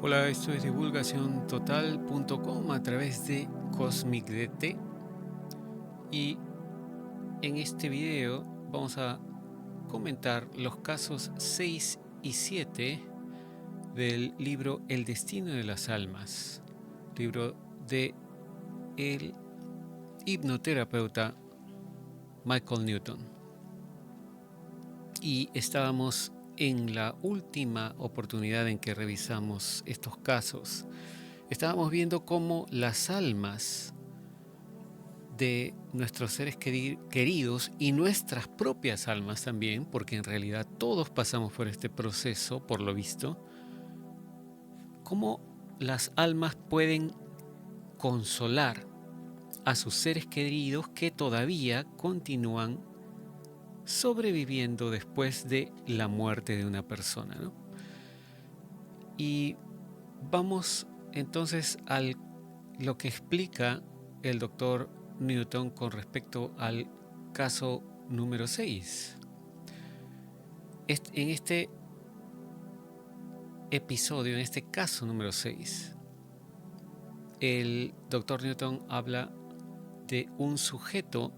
Hola, esto es divulgaciontotal.com a través de CosmicDT y en este video vamos a comentar los casos 6 y 7 del libro El destino de las almas, libro de el hipnoterapeuta Michael Newton. Y estábamos en la última oportunidad en que revisamos estos casos. Estábamos viendo cómo las almas de nuestros seres queridos y nuestras propias almas también, porque en realidad todos pasamos por este proceso, por lo visto, cómo las almas pueden consolar a sus seres queridos que todavía continúan sobreviviendo después de la muerte de una persona, ¿no? Y vamos entonces a lo que explica el doctor Newton con respecto al caso número 6. En este episodio, en este caso número 6, el doctor Newton habla de un sujeto,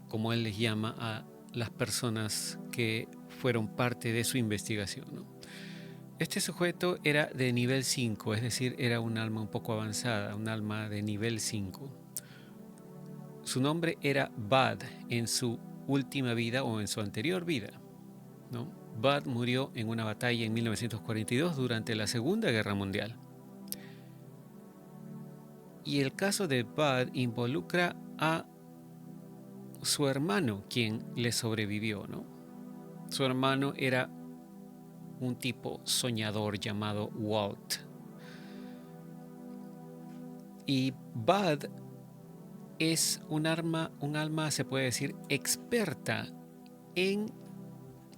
como él les llama a las personas que fueron parte de su investigación, ¿no? Este sujeto era de nivel 5, es decir, era un alma un poco avanzada, un alma de nivel 5. Su nombre era Bud en su última vida o en su anterior vida, ¿no? Bud murió en una batalla en 1942 durante la Segunda Guerra Mundial. Y el caso de Bud involucra a su hermano, quien le sobrevivió, ¿no? Su hermano era un tipo soñador llamado Walt. Y Bud es un alma, se puede decir, experta en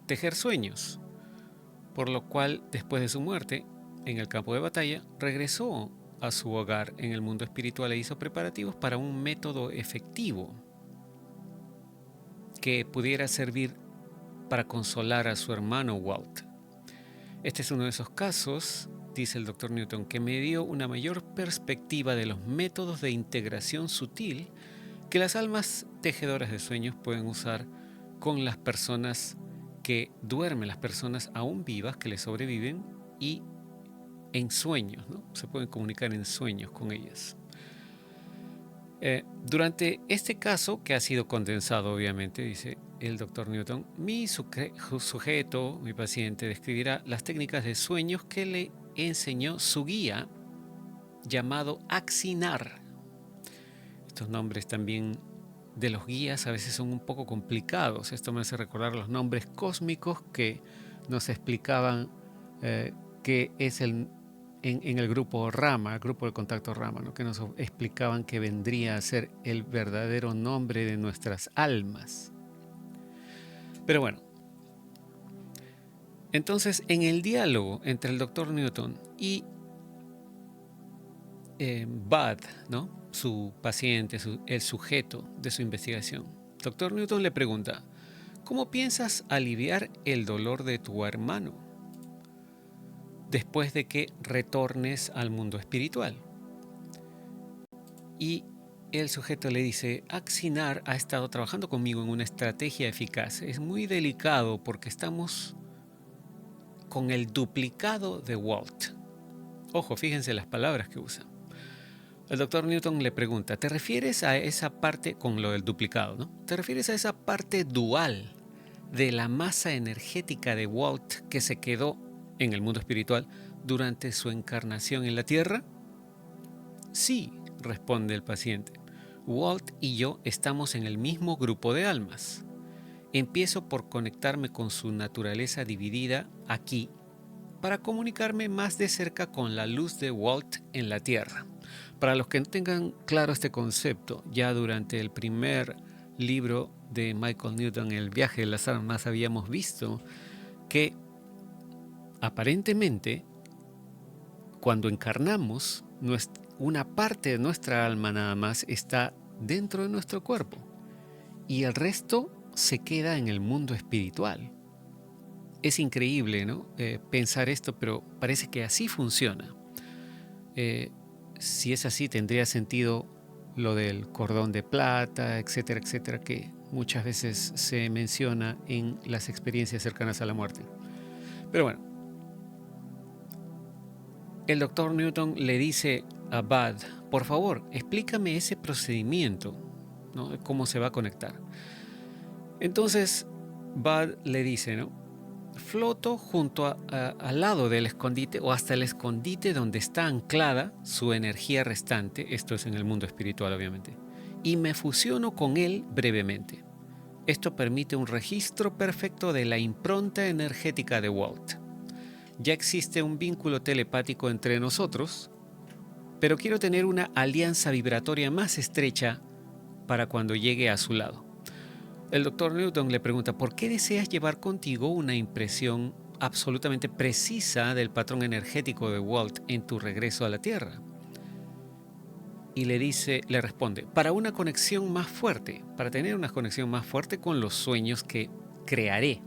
tejer sueños, por lo cual después de su muerte en el campo de batalla regresó a su hogar en el mundo espiritual e hizo preparativos para un método efectivo que pudiera servir para consolar a su hermano Walt. Este es uno de esos casos, dice el Dr. Newton, que me dio una mayor perspectiva de los métodos de integración sutil que las almas tejedoras de sueños pueden usar con las personas que duermen, las personas aún vivas que les sobreviven y en sueños, ¿no? Se pueden comunicar en sueños con ellas. Durante este caso, que ha sido condensado obviamente, dice el Dr. Newton, mi sujeto, mi paciente, describirá las técnicas de sueños que le enseñó su guía llamado Axinar. Estos nombres también de los guías a veces son un poco complicados. Esto me hace recordar los nombres cósmicos que nos explicaban qué es en el grupo Rama, el grupo del contacto Rama, ¿no? Que nos explicaban que vendría a ser el verdadero nombre de nuestras almas. Pero bueno, entonces en el diálogo entre el Dr. Newton y Bud, ¿no? Su paciente, el sujeto de su investigación, Dr. Newton le pregunta: ¿cómo piensas aliviar el dolor de tu hermano después de que retornes al mundo espiritual? Y el sujeto le dice: Axinar ha estado trabajando conmigo en una estrategia eficaz. Es muy delicado porque estamos con el duplicado de Walt. Ojo, fíjense las palabras que usa. El doctor Newton le pregunta: ¿te refieres a esa parte, con lo del duplicado, ¿no? ¿Te refieres a esa parte dual de la masa energética de Walt que se quedó en el mundo espiritual durante su encarnación en la Tierra? Sí, responde el paciente. Walt y yo estamos en el mismo grupo de almas. Empiezo por conectarme con su naturaleza dividida aquí para comunicarme más de cerca con la luz de Walt en la Tierra. Para los que no tengan claro este concepto, ya durante el primer libro de Michael Newton, El viaje de las almas, habíamos visto que aparentemente cuando encarnamos, una parte de nuestra alma nada más está dentro de nuestro cuerpo y el resto se queda en el mundo espiritual. Es increíble, ¿no? Pensar esto, pero parece que así funciona. Eh, si es así, tendría sentido lo del cordón de plata, etcétera, etcétera, que muchas veces se menciona en las experiencias cercanas a la muerte. Pero bueno, el doctor Newton le dice a Bud, por favor, explícame ese procedimiento, ¿no? Cómo se va a conectar. Entonces, Bud le dice, ¿no? Floto junto al lado del escondite o hasta el escondite donde está anclada su energía restante, esto es en el mundo espiritual obviamente, y me fusiono con él brevemente. Esto permite un registro perfecto de la impronta energética de Walt. Ya existe un vínculo telepático entre nosotros, pero quiero tener una alianza vibratoria más estrecha para cuando llegue a su lado. El doctor Newton le pregunta, ¿por qué deseas llevar contigo una impresión absolutamente precisa del patrón energético de Walt en tu regreso a la Tierra? Y le responde, para una conexión más fuerte, para tener una conexión más fuerte con los sueños que crearé.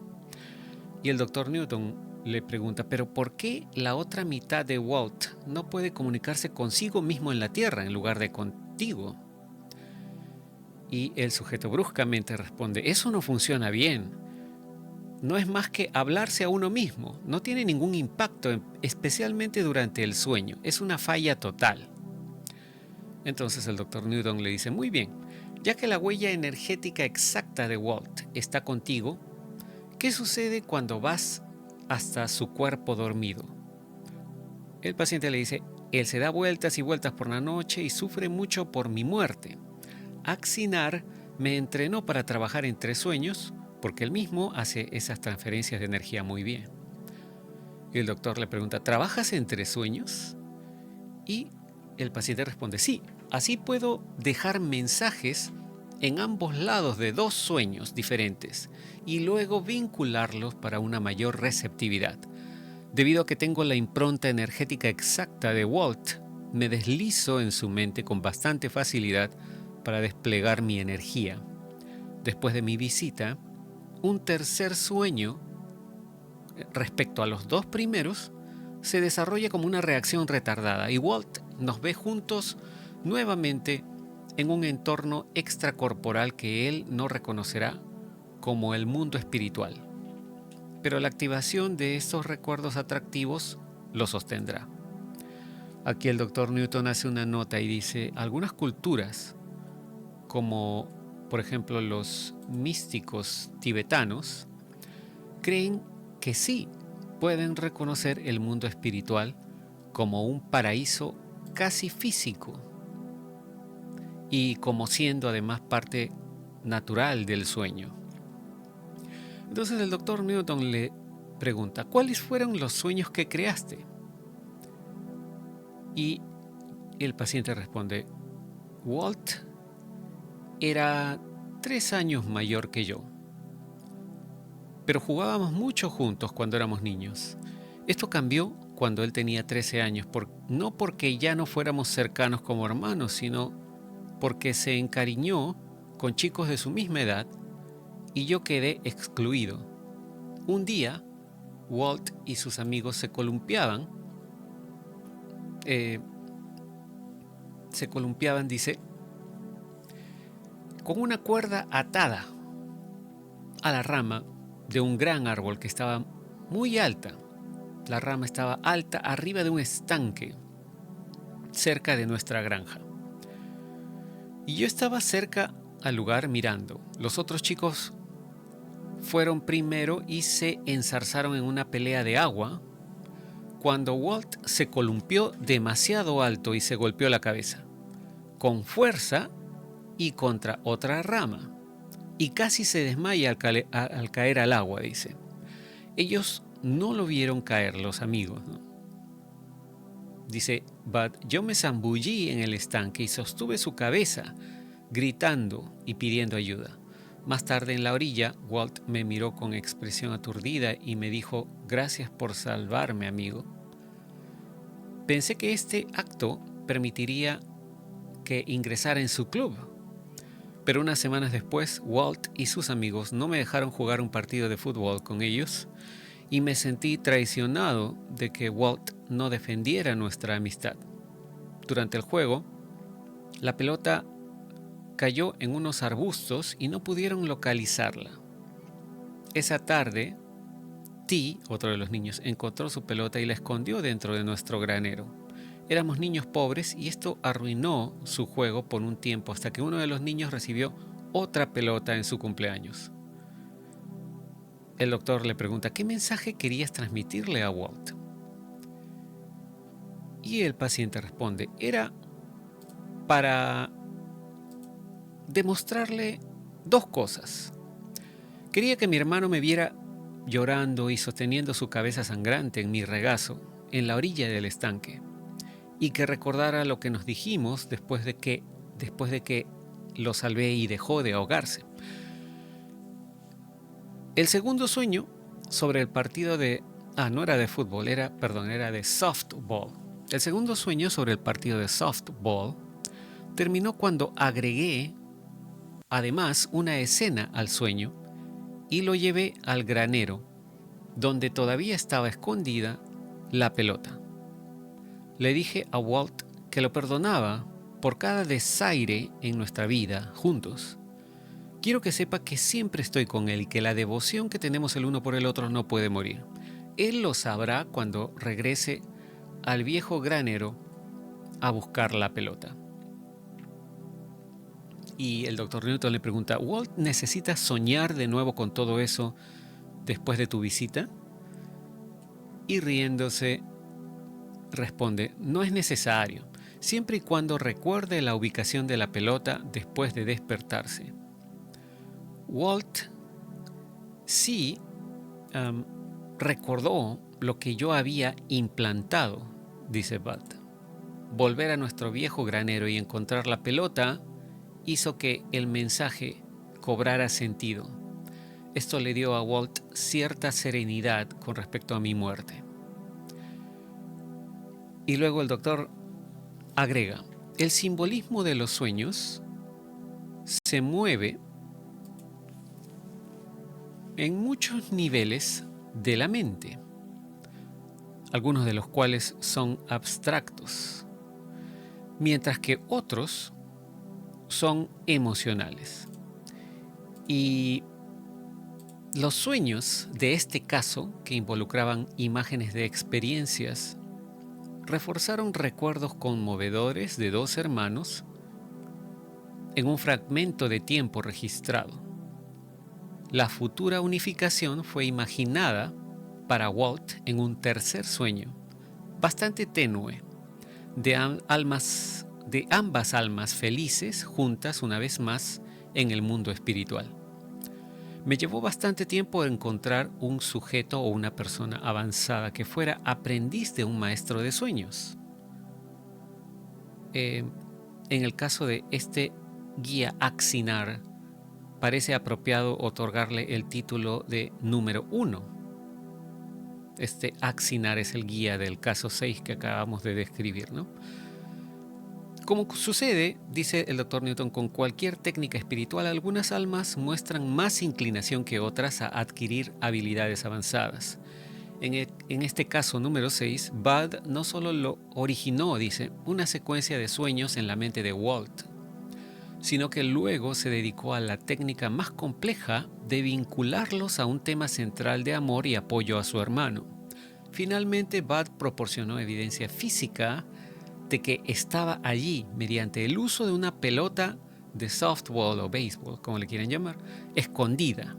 Y el doctor Newton le pregunta, ¿pero por qué la otra mitad de Walt no puede comunicarse consigo mismo en la Tierra en lugar de contigo? Y el sujeto bruscamente responde, eso no funciona bien. No es más que hablarse a uno mismo. No tiene ningún impacto, especialmente durante el sueño. Es una falla total. Entonces el doctor Newton le dice, muy bien, ya que la huella energética exacta de Walt está contigo, ¿qué sucede cuando vas hasta su cuerpo dormido? El paciente le dice, él se da vueltas y vueltas por la noche y sufre mucho por mi muerte. Axinar me entrenó para trabajar entre sueños porque él mismo hace esas transferencias de energía muy bien. Y el doctor le pregunta, ¿trabajas entre sueños? Y el paciente responde, sí, así puedo dejar mensajes en ambos lados de dos sueños diferentes y luego vincularlos para una mayor receptividad. Debido a que tengo la impronta energética exacta de Walt, me deslizo en su mente con bastante facilidad para desplegar mi energía. Después de mi visita, un tercer sueño, respecto a los dos primeros, se desarrolla como una reacción retardada y Walt nos ve juntos nuevamente en un entorno extracorporal que él no reconocerá como el mundo espiritual. Pero la activación de estos recuerdos atractivos lo sostendrá. Aquí el doctor Newton hace una nota y dice, algunas culturas, como por ejemplo los místicos tibetanos, creen que sí pueden reconocer el mundo espiritual como un paraíso casi físico y como siendo además parte natural del sueño. Entonces el doctor Newton le pregunta, ¿cuáles fueron los sueños que creaste? Y el paciente responde, Walt era 3 años mayor que yo, pero jugábamos mucho juntos cuando éramos niños. Esto cambió cuando él tenía 13 años, no porque ya no fuéramos cercanos como hermanos, sino porque se encariñó con chicos de su misma edad y yo quedé excluido. Un día, Walt y sus amigos se columpiaban, dice, con una cuerda atada a la rama de un gran árbol que estaba muy alta. La rama estaba alta arriba de un estanque cerca de nuestra granja. Y yo estaba cerca al lugar mirando. Los otros chicos fueron primero y se enzarzaron en una pelea de agua cuando Walt se columpió demasiado alto y se golpeó la cabeza, con fuerza y contra otra rama, y casi se desmaya al caer al agua, dice. Ellos no lo vieron caer, los amigos, ¿no? Dice, but yo me zambullí en el estanque y sostuve su cabeza, gritando y pidiendo ayuda. Más tarde en la orilla, Walt me miró con expresión aturdida y me dijo, gracias por salvarme, amigo. Pensé que este acto permitiría que ingresara en su club, pero unas semanas después, Walt y sus amigos no me dejaron jugar un partido de fútbol con ellos y me sentí traicionado de que Walt no defendiera nuestra amistad. Durante el juego, la pelota cayó en unos arbustos y no pudieron localizarla. Esa tarde, T, otro de los niños, encontró su pelota y la escondió dentro de nuestro granero. Éramos niños pobres y esto arruinó su juego por un tiempo hasta que uno de los niños recibió otra pelota en su cumpleaños. El doctor le pregunta, ¿qué mensaje querías transmitirle a Walt? Y el paciente responde, era para demostrarle dos cosas. Quería que mi hermano me viera llorando y sosteniendo su cabeza sangrante en mi regazo, en la orilla del estanque, y que recordara lo que nos dijimos después de que lo salvé y dejó de ahogarse. El segundo sueño sobre el partido de... no era de fútbol, era de softball. El segundo sueño sobre el partido de softball terminó cuando agregué además una escena al sueño y lo llevé al granero, donde todavía estaba escondida la pelota. Le dije a Walt que lo perdonaba por cada desaire en nuestra vida juntos. Quiero que sepa que siempre estoy con él y que la devoción que tenemos el uno por el otro no puede morir. Él lo sabrá cuando regrese al viejo granero a buscar la pelota. Y el doctor Newton le pregunta, ¿Walt necesita soñar de nuevo con todo eso después de tu visita? Y riéndose responde, no es necesario, siempre y cuando recuerde la ubicación de la pelota después de despertarse. Walt sí recordó lo que yo había implantado, dice Bud. Volver a nuestro viejo granero y encontrar la pelota hizo que el mensaje cobrara sentido. Esto le dio a Walt cierta serenidad con respecto a mi muerte. Y luego el doctor agrega, el simbolismo de los sueños se mueve en muchos niveles de la mente, algunos de los cuales son abstractos, mientras que otros son emocionales. Y los sueños de este caso, que involucraban imágenes de experiencias, reforzaron recuerdos conmovedores de dos hermanos en un fragmento de tiempo registrado. La futura unificación fue imaginada para Walt en un tercer sueño, bastante tenue, de ambas almas felices juntas una vez más en el mundo espiritual. Me llevó bastante tiempo encontrar un sujeto o una persona avanzada que fuera aprendiz de un maestro de sueños. En el caso de este guía Axinar, parece apropiado otorgarle el título de número 1. Este Axinar es el guía del caso 6 que acabamos de describir, ¿no? Como sucede, dice el Dr. Newton, con cualquier técnica espiritual, algunas almas muestran más inclinación que otras a adquirir habilidades avanzadas. En este caso número 6, Bud no solo lo originó, dice, una secuencia de sueños en la mente de Walt, sino que luego se dedicó a la técnica más compleja de vincularlos a un tema central de amor y apoyo a su hermano. Finalmente, Bud proporcionó evidencia física de que estaba allí mediante el uso de una pelota de softball o béisbol, como le quieren llamar, escondida.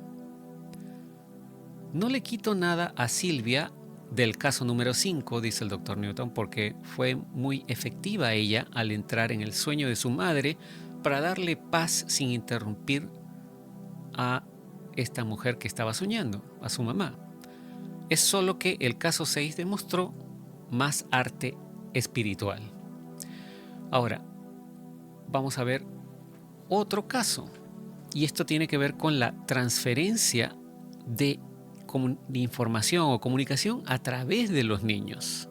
No le quito nada a Silvia del caso número 5, dice el Dr. Newton, porque fue muy efectiva ella al entrar en el sueño de su madre para darle paz sin interrumpir a esta mujer que estaba soñando, a su mamá. Es solo que el caso 6 demostró más arte espiritual. Ahora, vamos a ver otro caso, y esto tiene que ver con la transferencia de información o comunicación a través de los niños.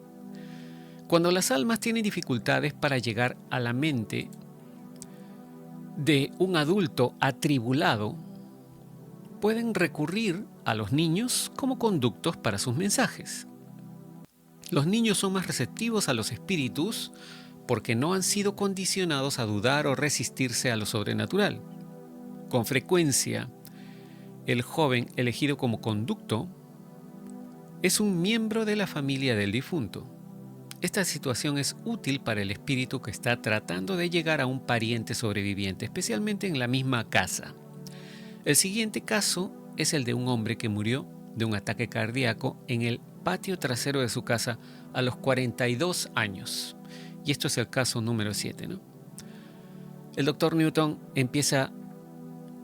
Cuando las almas tienen dificultades para llegar a la mente de un adulto atribulado, pueden recurrir a los niños como conductos para sus mensajes. Los niños son más receptivos a los espíritus porque no han sido condicionados a dudar o resistirse a lo sobrenatural. Con frecuencia, el joven elegido como conducto es un miembro de la familia del difunto. Esta situación es útil para el espíritu que está tratando de llegar a un pariente sobreviviente, especialmente en la misma casa. El siguiente caso es el de un hombre que murió de un ataque cardíaco en el patio trasero de su casa a los 42 años. Y esto es el caso número 7, ¿no? El doctor Newton empieza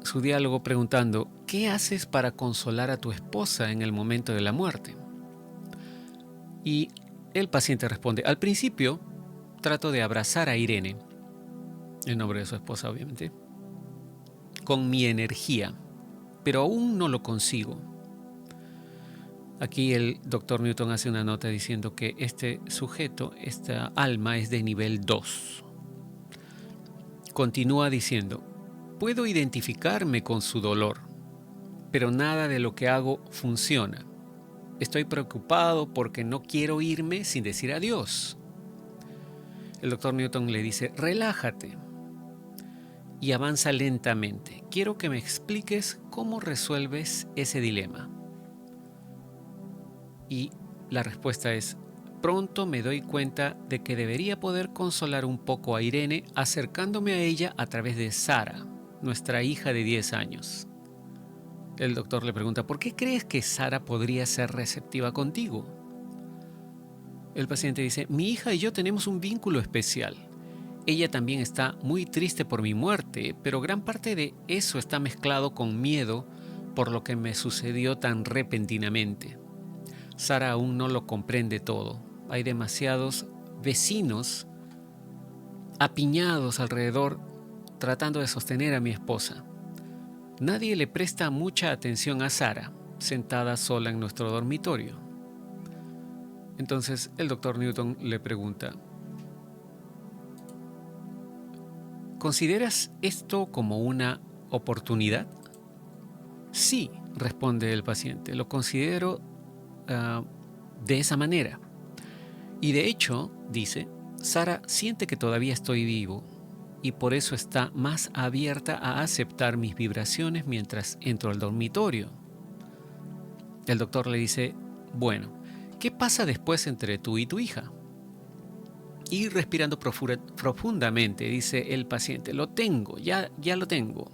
su diálogo preguntando: ¿qué haces para consolar a tu esposa en el momento de la muerte? Y el paciente responde: al principio trato de abrazar a Irene, en nombre de su esposa obviamente, con mi energía, pero aún no lo consigo. Aquí el doctor Newton hace una nota diciendo que este sujeto, esta alma, es de nivel 2. Continúa diciendo: puedo identificarme con su dolor, pero nada de lo que hago funciona. Estoy preocupado porque no quiero irme sin decir adiós. El doctor Newton le dice: relájate y avanza lentamente. Quiero que me expliques cómo resuelves ese dilema. Y la respuesta es: pronto me doy cuenta de que debería poder consolar un poco a Irene acercándome a ella a través de Sara, nuestra hija de 10 años. El doctor le pregunta: ¿por qué crees que Sara podría ser receptiva contigo? El paciente dice: mi hija y yo tenemos un vínculo especial. Ella también está muy triste por mi muerte, pero gran parte de eso está mezclado con miedo por lo que me sucedió tan repentinamente. Sara aún no lo comprende todo. Hay demasiados vecinos apiñados alrededor tratando de sostener a mi esposa. Nadie le presta mucha atención a Sara, sentada sola en nuestro dormitorio. Entonces el doctor Newton le pregunta: ¿consideras esto como una oportunidad? Sí, responde el paciente, lo considero de esa manera. Y de hecho, dice, Sara siente que todavía estoy vivo y por eso está más abierta a aceptar mis vibraciones mientras entro al dormitorio. El doctor le dice: bueno, ¿qué pasa después entre tú y tu hija? Y respirando profundamente, dice el paciente: lo tengo, ya lo tengo.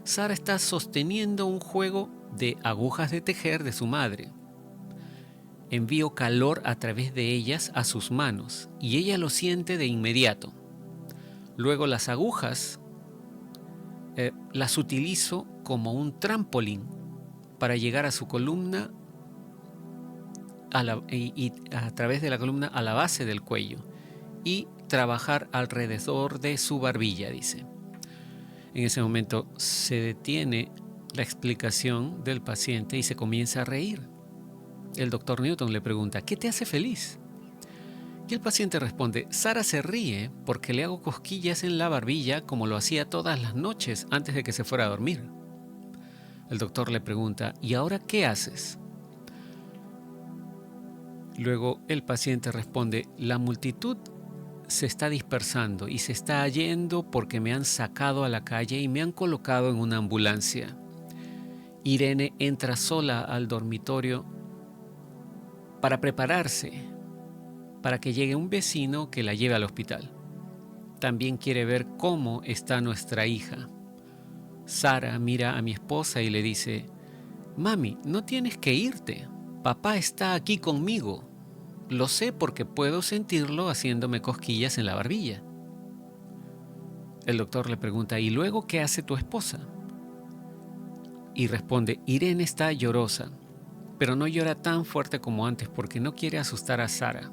Sara está sosteniendo un juego de agujas de tejer de su madre. Envío calor a través de ellas a sus manos y ella lo siente de inmediato. Luego las agujas las utilizo como un trampolín para llegar a su columna y a través de la columna a la base del cuello y trabajar alrededor de su barbilla, dice. En ese momento se detiene la explicación del paciente y se comienza a reír. El doctor Newton le pregunta: ¿qué te hace feliz? Y el paciente responde: Sara se ríe porque le hago cosquillas en la barbilla como lo hacía todas las noches antes de que se fuera a dormir. El doctor le pregunta: ¿y ahora qué haces? Luego el paciente responde: la multitud se está dispersando y se está yendo porque me han sacado a la calle y me han colocado en una ambulancia. Irene entra sola al dormitorio para prepararse para que llegue un vecino que la lleve al hospital. También quiere ver cómo está nuestra hija. Sara mira a mi esposa y le dice: mami, no tienes que irte. Papá está aquí conmigo. Lo sé porque puedo sentirlo haciéndome cosquillas en la barbilla. El doctor le pregunta: ¿y luego qué hace tu esposa? Y responde: Irene está llorosa, pero no llora tan fuerte como antes porque no quiere asustar a Sara.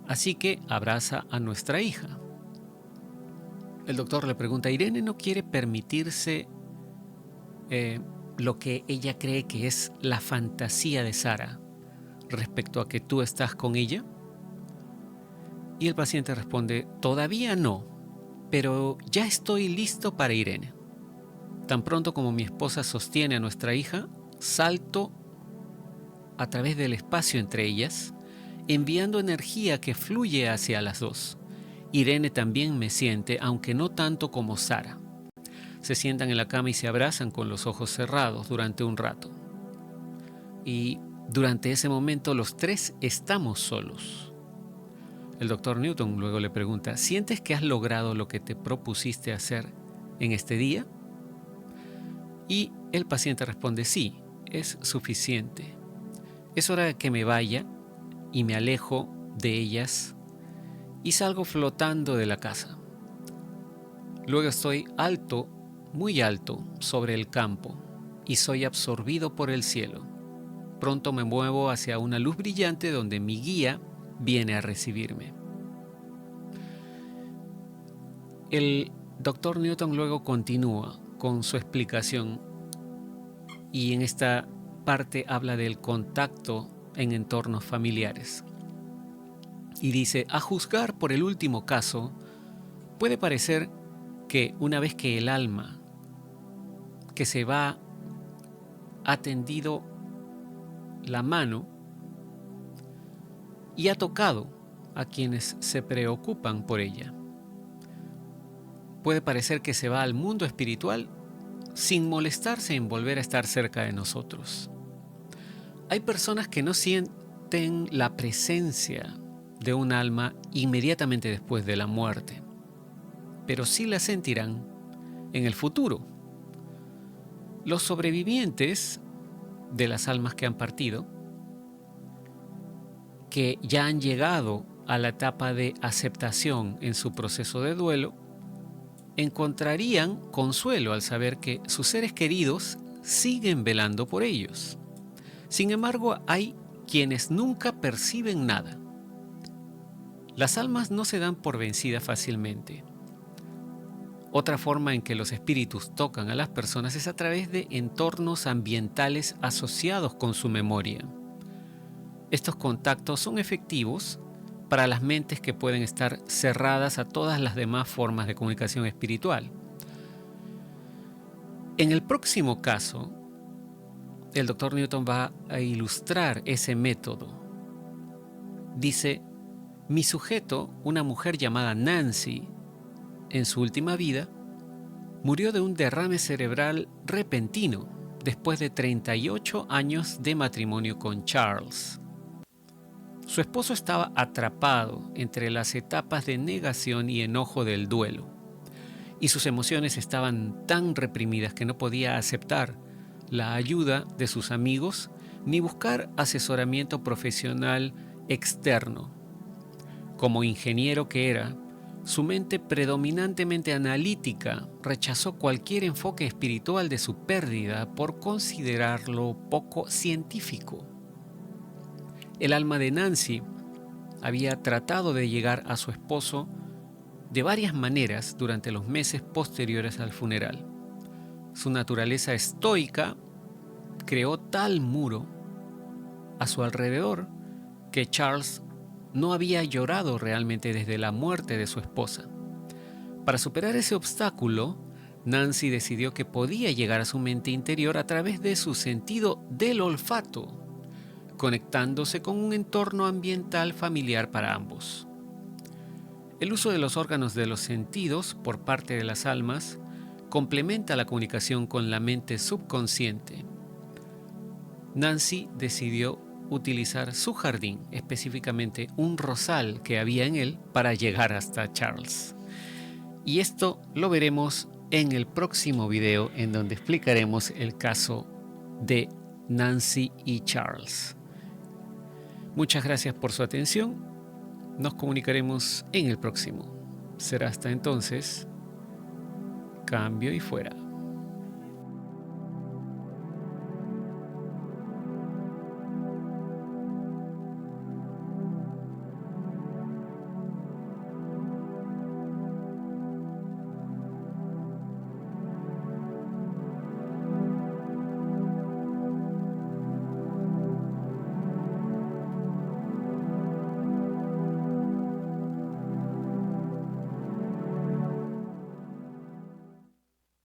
Así que abraza a nuestra hija. El doctor le pregunta: ¿Irene no quiere permitirse lo que ella cree que es la fantasía de Sara respecto a que tú estás con ella? Y el paciente responde: todavía no, pero ya estoy listo para Irene. Tan pronto como mi esposa sostiene a nuestra hija, salto a través del espacio entre ellas, enviando energía que fluye hacia las dos. Irene también me siente, aunque no tanto como Sara. Se sientan en la cama y se abrazan con los ojos cerrados durante un rato. Y durante ese momento los tres estamos solos. El doctor Newton luego le pregunta, ¿sientes que has logrado lo que te propusiste hacer en este día? Y el paciente responde, sí, es suficiente. Es hora de que me vaya y me alejo de ellas y salgo flotando de la casa. Luego estoy alto, muy alto, sobre el campo y soy absorbido por el cielo. Pronto me muevo hacia una luz brillante donde mi guía viene a recibirme. El doctor Newton luego continúa con su explicación y en esta parte habla del contacto en entornos familiares. Y dice, a juzgar por el último caso, puede parecer que una vez que el alma que se va ha tendido la mano y ha tocado a quienes se preocupan por ella, puede parecer que se va al mundo espiritual sin molestarse en volver a estar cerca de nosotros. Hay personas que no sienten la presencia de un alma inmediatamente después de la muerte, pero sí la sentirán en el futuro. Los sobrevivientes de las almas que han partido, que ya han llegado a la etapa de aceptación en su proceso de duelo, encontrarían consuelo al saber que sus seres queridos siguen velando por ellos. Sin embargo, hay quienes nunca perciben nada. Las almas no se dan por vencidas fácilmente. Otra forma en que los espíritus tocan a las personas es a través de entornos ambientales asociados con su memoria. Estos contactos son efectivos para las mentes que pueden estar cerradas a todas las demás formas de comunicación espiritual. En el próximo caso, el doctor Newton va a ilustrar ese método. Dice, mi sujeto, una mujer llamada Nancy, en su última vida, murió de un derrame cerebral repentino después de 38 años de matrimonio con Charles. Su esposo estaba atrapado entre las etapas de negación y enojo del duelo, y sus emociones estaban tan reprimidas que no podía aceptar la ayuda de sus amigos ni buscar asesoramiento profesional externo. Como ingeniero que era, su mente predominantemente analítica rechazó cualquier enfoque espiritual de su pérdida por considerarlo poco científico. El alma de Nancy había tratado de llegar a su esposo de varias maneras durante los meses posteriores al funeral. Su naturaleza estoica creó tal muro a su alrededor que Charles no había llorado realmente desde la muerte de su esposa. Para superar ese obstáculo, Nancy decidió que podía llegar a su mente interior a través de su sentido del olfato, conectándose con un entorno ambiental familiar para ambos. El uso de los órganos de los sentidos por parte de las almas complementa la comunicación con la mente subconsciente. Nancy decidió utilizar su jardín, específicamente un rosal que había en él, para llegar hasta Charles. Y esto lo veremos en el próximo video, en donde explicaremos el caso de Nancy y Charles. Muchas gracias por su atención. Nos comunicaremos en el próximo. Será hasta entonces. Cambio y fuera.